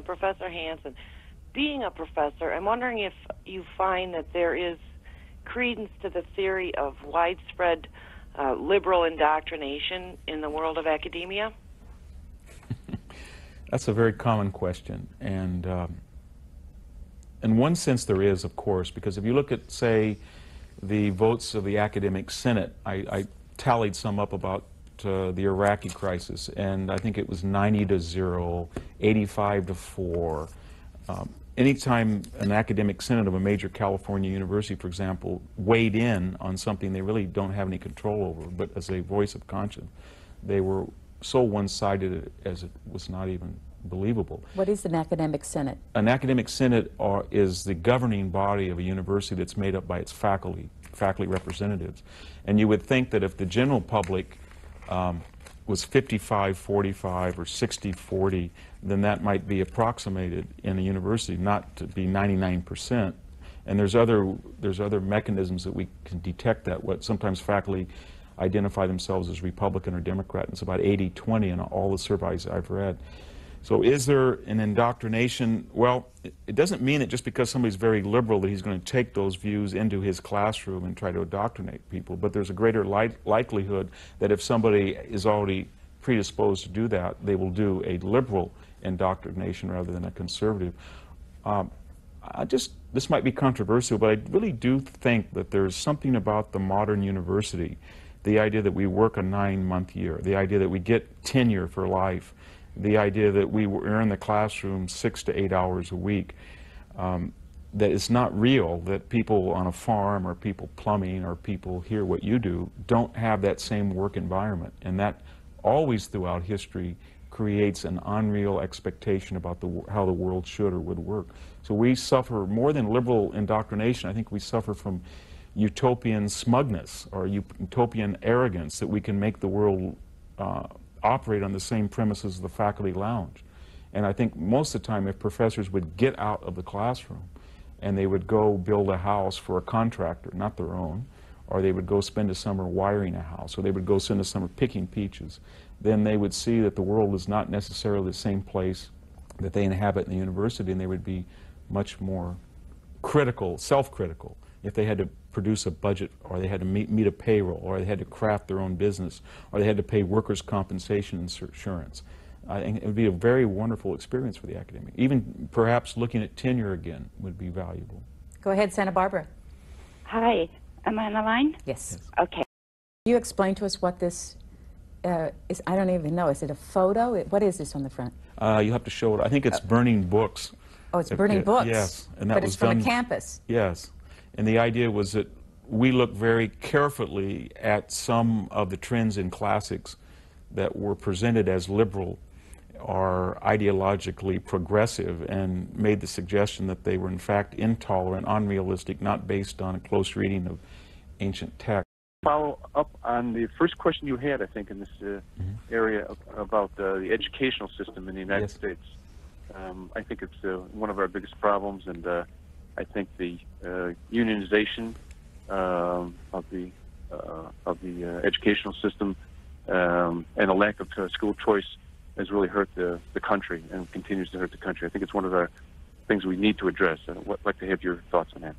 Professor Hanson. Being a professor, I'm wondering if you find that there is credence to the theory of widespread liberal indoctrination in the world of academia? That's a very common question, and in one sense there is, of course, because if you look at, say, the votes of the academic senate, I tallied some up about the Iraqi crisis, and I think it was 90-0, 85-4. Anytime an academic senate of a major California university, for example, weighed in on something they really don't have any control over, but as a voice of conscience, they were so one-sided as it was not even believable. What is an academic senate? An academic senate is the governing body of a university that's made up by its faculty representatives. And you would think that if the general public was 55-45 or 60-40, then that might be approximated in a university, not to be 99%. And there's other mechanisms that we can detect that. What sometimes faculty identify themselves as Republican or Democrat, and it's about 80-20 in all the surveys I've read. So is there an indoctrination? Well, it doesn't mean that just because somebody's very liberal that he's going to take those views into his classroom and try to indoctrinate people, but there's a greater likelihood that if somebody is already predisposed to do that, they will do a liberal indoctrination rather than a conservative. This might be controversial, but I really do think that there's something about the modern university, the idea that we work a 9-month year, the idea that we get tenure for life, the idea that we are in the classroom 6 to 8 hours a week, that it's not real, that people on a farm or people plumbing or people here what you do don't have that same work environment. And that always throughout history creates an unreal expectation about how the world should or would work. So we suffer more than liberal indoctrination. I think we suffer from utopian smugness or utopian arrogance that we can make the world operate on the same premises as the faculty lounge. And I think most of the time if professors would get out of the classroom and they would go build a house for a contractor, not their own, or they would go spend a summer wiring a house, or they would go spend a summer picking peaches, then they would see that the world is not necessarily the same place that they inhabit in the university, and they would be much more critical, self-critical, if they had to produce a budget, or they had to meet a payroll, or they had to craft their own business, or they had to pay workers' compensation insurance. I think it would be a very wonderful experience for the academic. Even perhaps looking at tenure again would be valuable. Go ahead, Santa Barbara. Hi, am I on the line? Yes. Okay. Can you explain to us what this is? I don't even know. Is it a photo? What is this on the front? You have to show it. I think it's burning books. Oh, it's burning books? Yes. And that but was it's from done, a campus? Yes. And the idea was that we looked very carefully at some of the trends in classics that were presented as liberal or ideologically progressive, and made the suggestion that they were in fact intolerant, unrealistic, not based on a close reading of ancient text. Follow up on the first question you had, I think, in this area about the educational system in the United States. I think it's one of our biggest problems, and I think the unionization of the educational system and a lack of school choice has really hurt the country and continues to hurt the country. I think it's one of the things we need to address. I'd like to have your thoughts on that.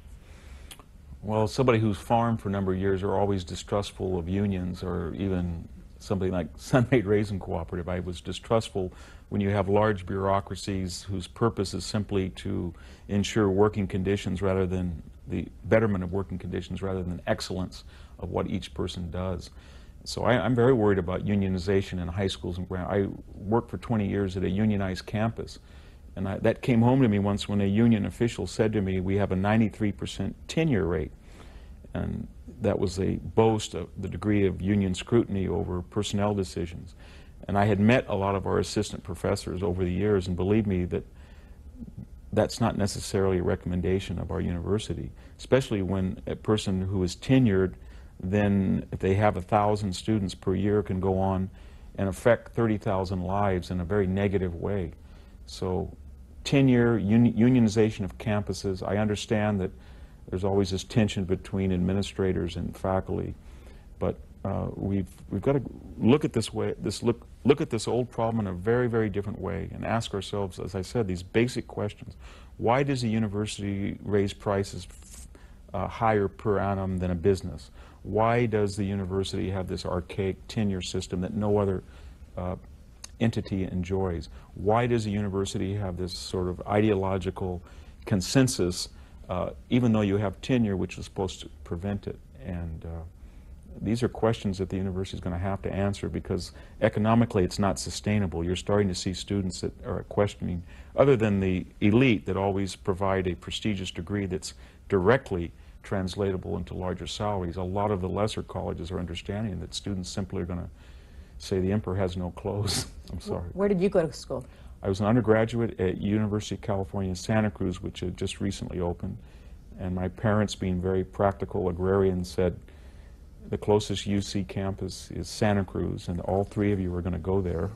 Well, somebody who's farmed for a number of years are always distrustful of unions, or even something like Sun-Made Raisin Cooperative. I was distrustful when you have large bureaucracies whose purpose is simply to ensure working conditions rather than the betterment of working conditions rather than excellence of what each person does. So I'm very worried about unionization in high schools and I worked for 20 years at a unionized campus, and that came home to me once when a union official said to me, we have a 93% tenure rate. And that was a boast of the degree of union scrutiny over personnel decisions. And I had met a lot of our assistant professors over the years, and believe me that that's not necessarily a recommendation of our university, especially when a person who is tenured, then if they have 1,000 students per year, can go on and affect 30,000 lives in a very negative way. So tenure, unionization of campuses, I understand that there's always this tension between administrators and faculty, but we've got to look at this way, look at this old problem in a very, very different way, and ask ourselves, as I said, these basic questions. Why does a university raise prices higher per annum than a business? Why does the university have this archaic tenure system that no other entity enjoys? Why does a university have this sort of ideological consensus, even though you have tenure, which is supposed to prevent it? And these are questions that the university is going to have to answer, because economically it's not sustainable. You're starting to see students that are questioning, other than the elite that always provide a prestigious degree that's directly translatable into larger salaries. A lot of the lesser colleges are understanding that students simply are going to say the emperor has no clothes. I'm sorry. Where did you go to school? I was an undergraduate at University of California, Santa Cruz, which had just recently opened. And my parents, being very practical agrarians, said the closest UC campus is Santa Cruz, and all three of you are going to go there.